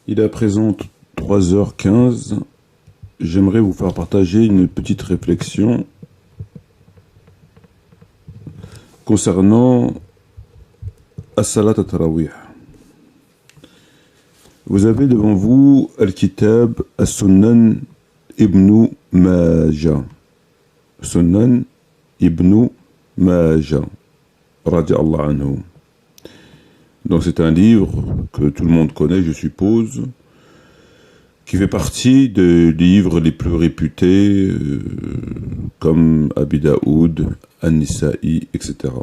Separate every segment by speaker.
Speaker 1: Il est à présent 3h15. J'aimerais vous faire partager une petite réflexion concernant As-Salat at-Tarawih. Vous avez devant vous Al-Kitab As-Sunan Ibn Majah. Sunan Ibn Majah, radiallahu anhu. Donc c'est un livre que tout le monde connaît, je suppose, qui fait partie des livres les plus réputés, comme Abi Daoud, An-Nisa'i, etc.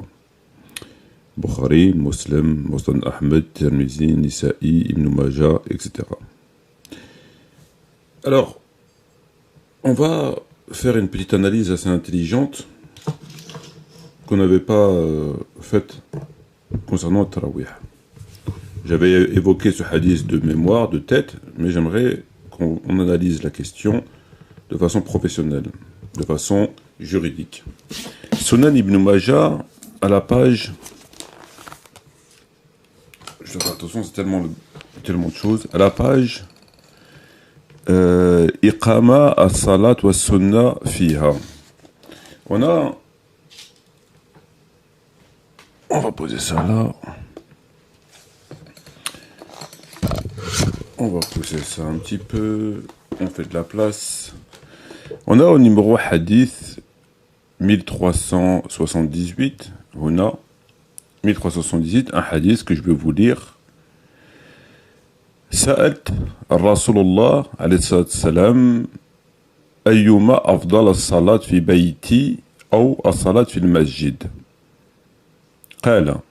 Speaker 1: Bukhari, Muslim, Musnad Ahmed, Tirmizi, Nisa'i, Ibn Majah, etc. Alors, on va faire une petite analyse assez intelligente qu'on n'avait pas faite concernant le Tarawih. J'avais évoqué ce hadith de mémoire, de tête, mais j'aimerais qu'on analyse la question de façon professionnelle, de façon juridique. Sunan Ibn Majah, à la page... Je fais attention, c'est tellement de choses. À la page... Iqama as-salat wa sunna fiha. On va poser ça là. On va pousser ça un petit peu. On fait de la place. On a au numéro hadith 1378. On a 1378, un hadith que je vais vous lire. سألت الرسول الله عليه الصلاة والسلام أيما أفضل الصلاة في بيتي أو الصلاة في المسجد قال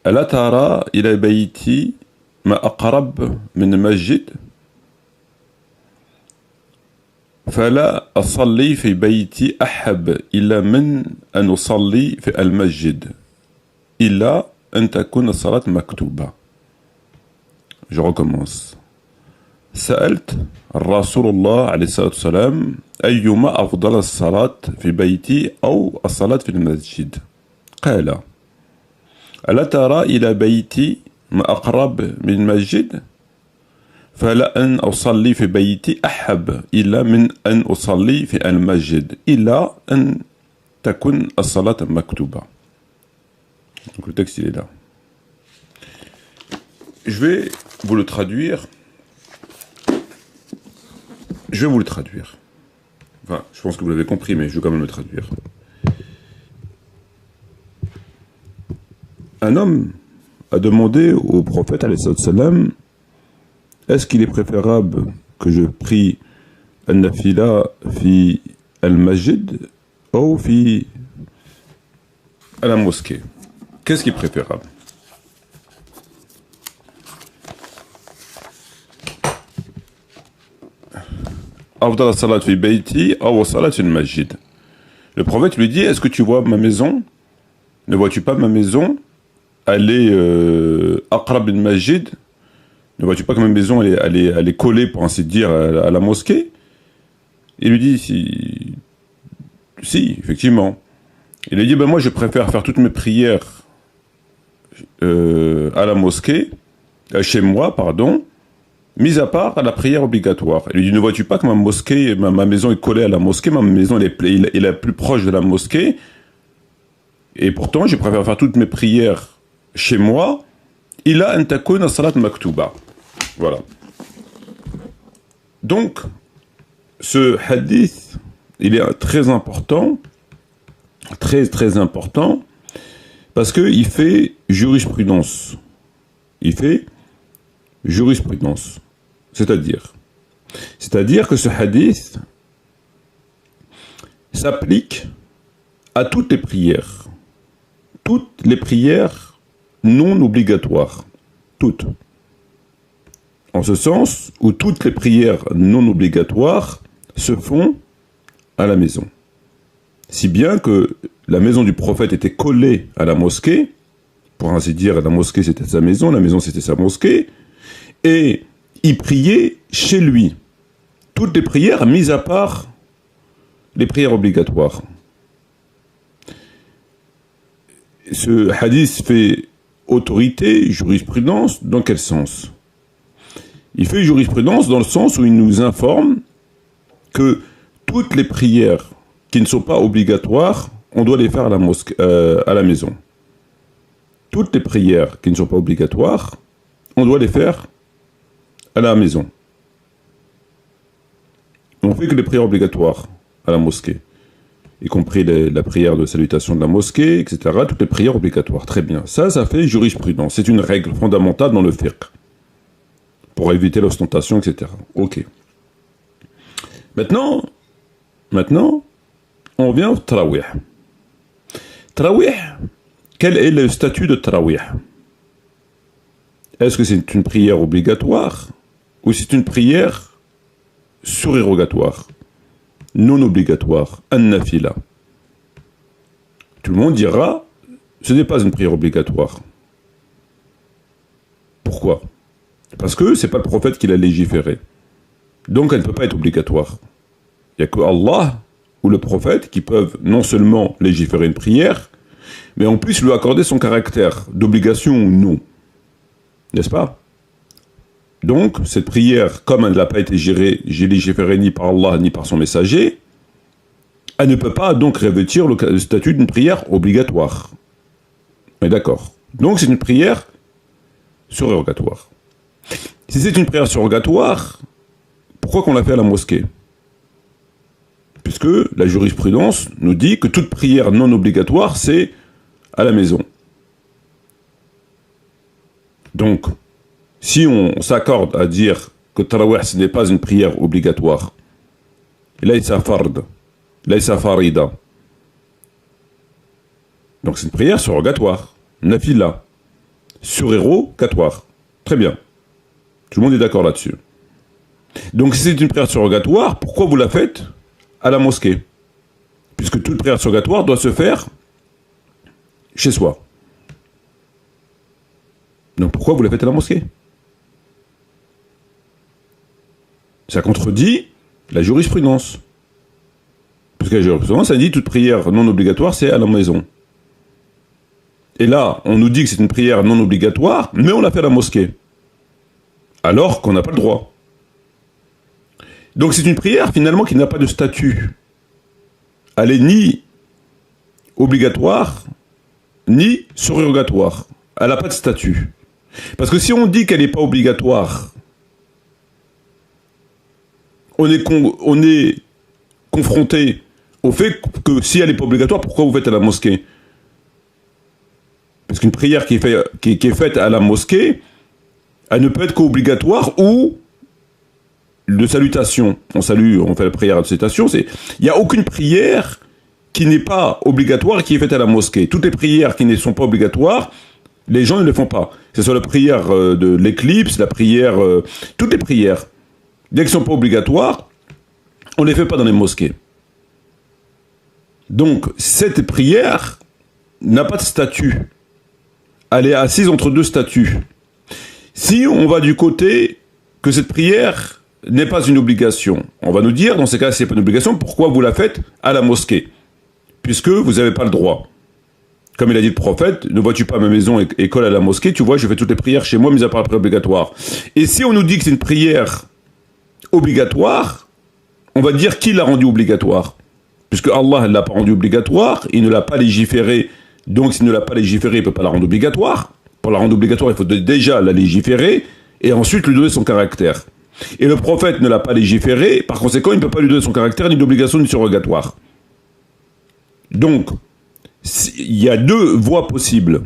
Speaker 1: ألا ترى إلى بيتي ما أقرب من المسجد فلا أصلي في بيتي أحب إلا من أن أصلي في المسجد إلا أن تكون الصلاة مكتوبة. Je recommence. سألت الرسول الله عليه الصلاة والسلام أيما أفضل الصلاة في بيتي أو الصلاة في المسجد قال ألا ترى إلى بيتي ما أقرب من المسجد فلا أن أصلي في بيتي أحب إلا من أن أصلي في المسجد إلا أن تكون الصلاة مكتوبة. Donc le texte il est là. Je vais vous le traduire. Enfin, je pense que vous l'avez compris, mais je vais quand même le traduire. Un homme a demandé au prophète, alayhi salam, est-ce qu'il est préférable que je prie al-nafila fi al-masjid ou fi à la mosquée? Qu'est-ce qui est préférable? Le prophète lui dit, est-ce que tu vois ma maison? Ne vois-tu pas ma maison? Elle est aqrab al-masjid. Ne vois-tu pas que ma maison elle est collée, pour ainsi dire, à la mosquée? Il lui dit, si, effectivement. Il lui dit, ben moi je préfère faire toutes mes prières à la mosquée, chez moi, pardon, mis à part la prière obligatoire. Il lui dit, ne vois-tu pas que ma mosquée, ma maison est collée à la mosquée, ma maison elle est plus proche de la mosquée, et pourtant je préfère faire toutes mes prières chez moi, ila an takuna salat maktuba. Voilà. Donc, ce hadith, il est très important, très important, parce qu'il fait jurisprudence. C'est-à-dire que ce hadith s'applique à toutes les prières non obligatoires, toutes. En ce sens où toutes les prières non obligatoires se font à la maison. Si bien que la maison du prophète était collée à la mosquée, pour ainsi dire, la mosquée c'était sa maison, la maison c'était sa mosquée, et il priait chez lui. Toutes les prières, mises à part les prières obligatoires. Ce hadith fait autorité, jurisprudence, dans quel sens? Il fait jurisprudence dans le sens où il nous informe que toutes les prières qui ne sont pas obligatoires, on doit les faire à la mosquée, à la maison. Toutes les prières qui ne sont pas obligatoires, on doit les faire à la maison. On fait que les prières obligatoires à la mosquée, y compris la prière de salutation de la mosquée, etc. Toutes les prières obligatoires, très bien. Ça fait jurisprudence. C'est une règle fondamentale dans le fiqh, pour éviter l'ostentation, etc. Ok. Maintenant, on vient au tarawih. Tarawih, quel est le statut de tarawih? Est-ce que c'est une prière obligatoire ou c'est une prière surérogatoire, non obligatoire, an-nafila? Tout le monde dira, ce n'est pas une prière obligatoire. Pourquoi? Parce que c'est pas le prophète qui l'a légiféré. Donc elle ne peut pas être obligatoire. Il n'y a que Allah ou le prophète qui peuvent non seulement légiférer une prière, mais en plus lui accorder son caractère d'obligation ou non. N'est-ce pas? Donc, cette prière, comme elle n'a pas été légiférée ni par Allah ni par son messager, elle ne peut pas donc revêtir le statut d'une prière obligatoire. On est d'accord? Donc c'est une prière surérogatoire. Si c'est une prière surérogatoire, pourquoi qu'on l'a fait à la mosquée? Puisque la jurisprudence nous dit que toute prière non obligatoire, c'est à la maison. Donc, si on s'accorde à dire que Tarawih, ce n'est pas une prière obligatoire, laysa fard, laysa farida, donc c'est une prière surrogatoire, nafila, surérogatoire. Très bien. Tout le monde est d'accord là-dessus. Donc si c'est une prière surrogatoire, pourquoi vous la faites à la mosquée? Puisque toute prière surrogatoire doit se faire chez soi. Donc pourquoi vous la faites à la mosquée? Ça contredit la jurisprudence. Parce que la jurisprudence, ça dit toute prière non obligatoire, c'est à la maison. Et là, on nous dit que c'est une prière non obligatoire, mais on la fait à la mosquée. Alors qu'on n'a pas le droit. Donc c'est une prière finalement qui n'a pas de statut. Elle est ni obligatoire, ni surrogatoire. Elle n'a pas de statut. Parce que si on dit qu'elle n'est pas obligatoire, on est confronté au fait que si elle n'est pas obligatoire, pourquoi vous faites à la mosquée? Parce qu'une prière qui est faite à la mosquée, elle ne peut être qu'obligatoire ou de salutation. On salue, on fait la prière de salutation. Il n'y a aucune prière qui n'est pas obligatoire et qui est faite à la mosquée. Toutes les prières qui ne sont pas obligatoires, les gens ne les font pas. Que ce soit la prière de l'éclipse, la prière... toutes les prières, dès qu'elles ne sont pas obligatoires, on ne les fait pas dans les mosquées. Donc, cette prière n'a pas de statut. Elle est assise entre deux statuts. Si on va du côté que cette prière n'est pas une obligation, on va nous dire, dans ces cas, si ce n'est pas une obligation, pourquoi vous la faites à la mosquée? Puisque vous n'avez pas le droit. Comme il a dit le prophète, ne vois-tu pas ma maison et colle à la mosquée? Tu vois, je fais toutes les prières chez moi, mis à part la prière obligatoire. Et si on nous dit que c'est une prière obligatoire, on va dire qui l'a rendue obligatoire? Puisque Allah ne l'a pas rendue obligatoire, il ne l'a pas légiférée, donc s'il ne l'a pas légiférée, il ne peut pas la rendre obligatoire. Pour la rendre obligatoire, il faut déjà la légiférer, et ensuite lui donner son caractère. Et le prophète ne l'a pas légiférée, par conséquent, il ne peut pas lui donner son caractère, ni d'obligation, ni surrogatoire. Donc, il y a deux voies possibles.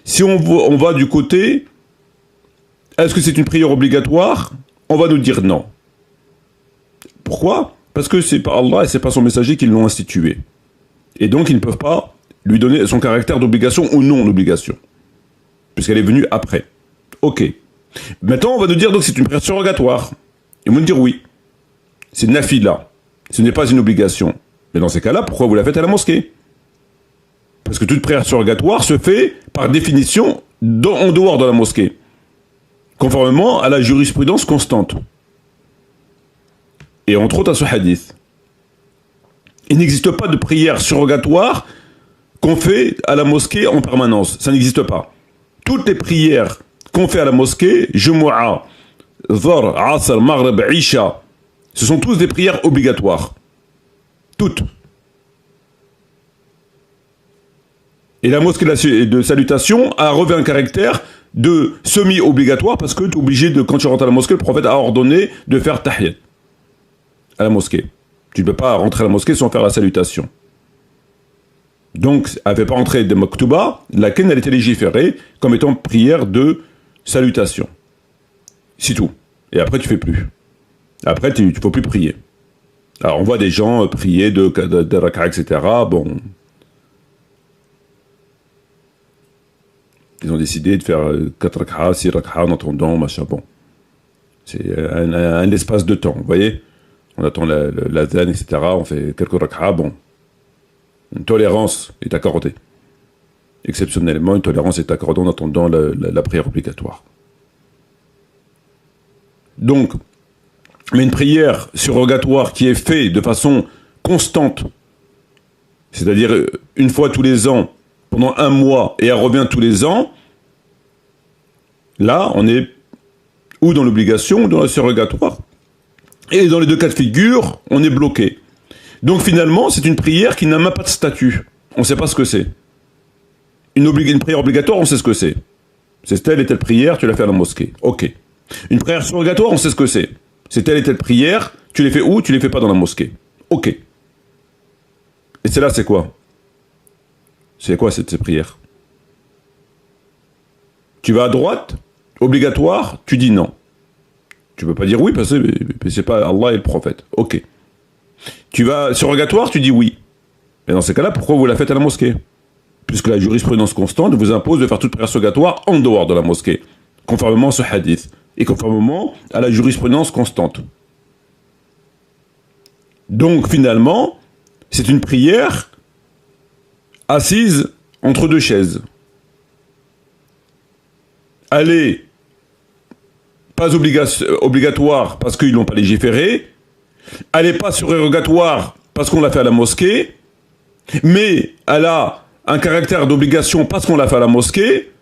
Speaker 1: Si on va du côté, est-ce que c'est une prière obligatoire? On va nous dire non. Pourquoi? Parce que c'est pas Allah et c'est pas son messager qui l'ont institué. Et donc ils ne peuvent pas lui donner son caractère d'obligation ou non d'obligation. Puisqu'elle est venue après. Ok. Maintenant on va nous dire donc c'est une prière surrogatoire. Ils vont nous dire oui. C'est nafila. Ce n'est pas une obligation. Mais dans ces cas-là, pourquoi vous la faites à la mosquée? Parce que toute prière surrogatoire se fait par définition en dehors de la mosquée. Conformément à la jurisprudence constante. Et entre autres à ce hadith. Il n'existe pas de prière surrogatoire qu'on fait à la mosquée en permanence. Ça n'existe pas. Toutes les prières qu'on fait à la mosquée, Jumu'ah, Zor, Asr, Maghrib, Isha, ce sont tous des prières obligatoires. Toutes. Et la mosquée de salutation a revêt un caractère de semi-obligatoire parce que tu es obligé de, quand tu rentres à la mosquée, le prophète a ordonné de faire tahiyat à la mosquée. Tu ne peux pas rentrer à la mosquée sans faire la salutation. Donc, elle ne fait pas entrer de Maktuba, laquelle elle était légiférée comme étant prière de salutation. C'est tout. Et après, tu ne fais plus. Après, tu ne peux plus prier. Alors, on voit des gens prier de raka, etc. Bon. Ils ont décidé de faire 4 rak'a, 6 rak'a en attendant, machin, bon. C'est un espace de temps, vous voyez. On attend la zan, etc. On fait quelques rak'a, bon. Une tolérance est accordée. Exceptionnellement, une tolérance est accordée en attendant la prière obligatoire. Donc, mais une prière surrogatoire qui est faite de façon constante, c'est-à-dire une fois tous les ans, pendant un mois, et elle revient tous les ans, là, on est ou dans l'obligation ou dans le surrogatoire. Et dans les deux cas de figure, on est bloqué. Donc finalement, c'est une prière qui n'a même pas de statut. On ne sait pas ce que c'est. Une prière obligatoire, on sait ce que c'est. C'est telle et telle prière, tu l'as fait à la mosquée. Ok. Une prière surrogatoire, on sait ce que c'est. C'est telle et telle prière, tu les fais où? Tu les fais pas dans la mosquée. Ok. Et celle-là, c'est quoi? C'est quoi ces prières? Tu vas à droite, obligatoire, tu dis non. Tu peux pas dire oui parce que c'est pas Allah et le prophète. Ok. Tu vas surrogatoire, tu dis oui. Mais dans ces cas-là, pourquoi vous la faites à la mosquée? Puisque la jurisprudence constante vous impose de faire toute prière surrogatoire en dehors de la mosquée, conformément à ce hadith, et conformément à la jurisprudence constante. Donc finalement, c'est une prière assise entre deux chaises. Elle est pas obligatoire parce qu'ils n'ont pas légiféré, elle n'est pas surrogatoire parce qu'on l'a fait à la mosquée, mais elle a un caractère d'obligation parce qu'on l'a fait à la mosquée,